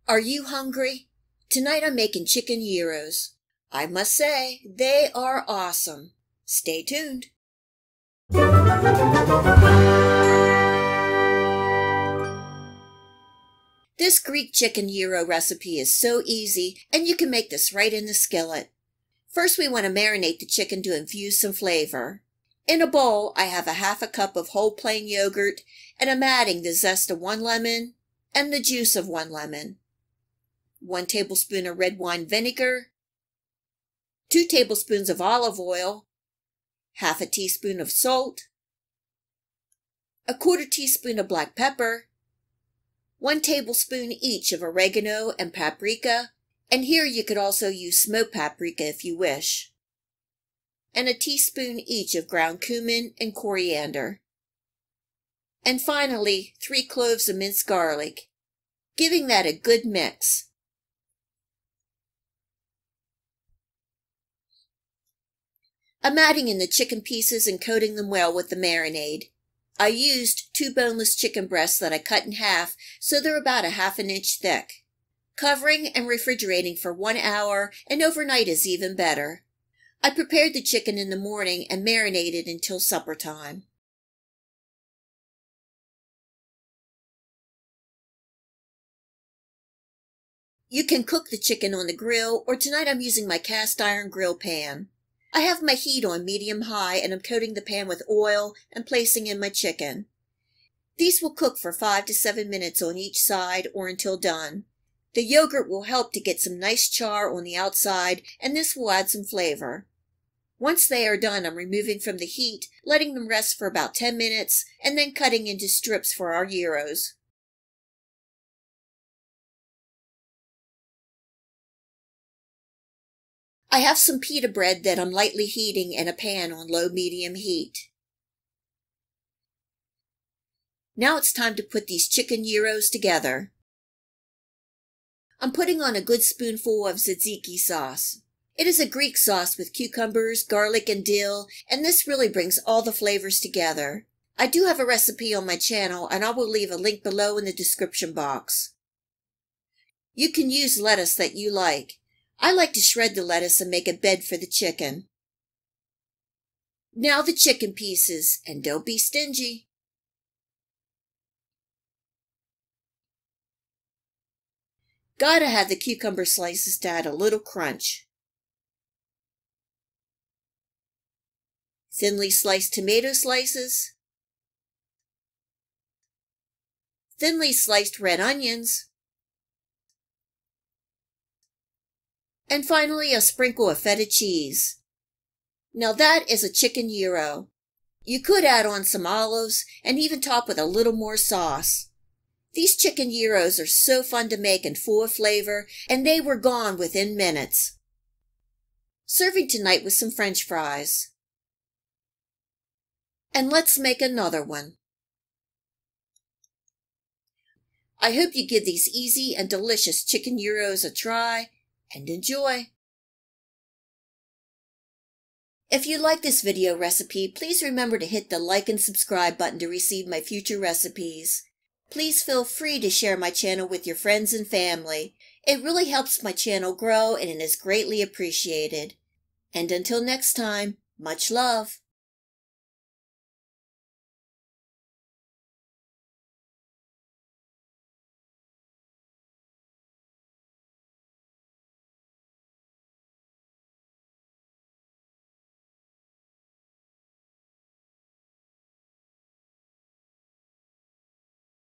Are you hungry? Tonight I'm making chicken gyros. I must say, they are awesome. Stay tuned. This Greek chicken gyro recipe is so easy, and you can make this right in the skillet. First, we want to marinate the chicken to infuse some flavor. In a bowl, I have a half a cup of whole plain yogurt, and I'm adding the zest of 1 lemon and the juice of 1 lemon. 1 tablespoon of red wine vinegar, 2 tablespoons of olive oil, half a teaspoon of salt, a 1/4 teaspoon of black pepper, 1 tablespoon each of oregano and paprika, and here you could also use smoked paprika if you wish, and a teaspoon each of ground cumin and coriander. And finally, 3 cloves of minced garlic, giving that a good mix. I'm adding in the chicken pieces and coating them well with the marinade. I used 2 boneless chicken breasts that I cut in half, so they're about a ½ inch thick. Covering and refrigerating for 1 hour, and overnight is even better. I prepared the chicken in the morning and marinated until supper time. You can cook the chicken on the grill, or tonight I'm using my cast iron grill pan. I have my heat on medium-high, and I'm coating the pan with oil and placing in my chicken. These will cook for 5 to 7 minutes on each side or until done. The yogurt will help to get some nice char on the outside, and this will add some flavor. Once they are done, I'm removing from the heat, letting them rest for about 10 minutes, and then cutting into strips for our gyros. I have some pita bread that I'm lightly heating in a pan on low-medium heat. Now it's time to put these chicken gyros together. I'm putting on a good spoonful of tzatziki sauce. It is a Greek sauce with cucumbers, garlic, and dill, and this really brings all the flavors together. I do have a recipe on my channel, and I will leave a link below in the description box. You can use lettuce that you like. I like to shred the lettuce and make a bed for the chicken. Now the chicken pieces, and don't be stingy. Gotta have the cucumber slices to add a little crunch. Thinly sliced tomato slices. Thinly sliced red onions. And finally, a sprinkle of feta cheese. Now that is a chicken gyro. You could add on some olives and even top with a little more sauce. These chicken gyros are so fun to make and full of flavor, and they were gone within minutes. Serving tonight with some French fries. And let's make another one. I hope you give these easy and delicious chicken gyros a try, and enjoy. If you like this video recipe, please remember to hit the like and subscribe button to receive my future recipes. Please feel free to share my channel with your friends and family. It really helps my channel grow, and it is greatly appreciated. And until next time, much love.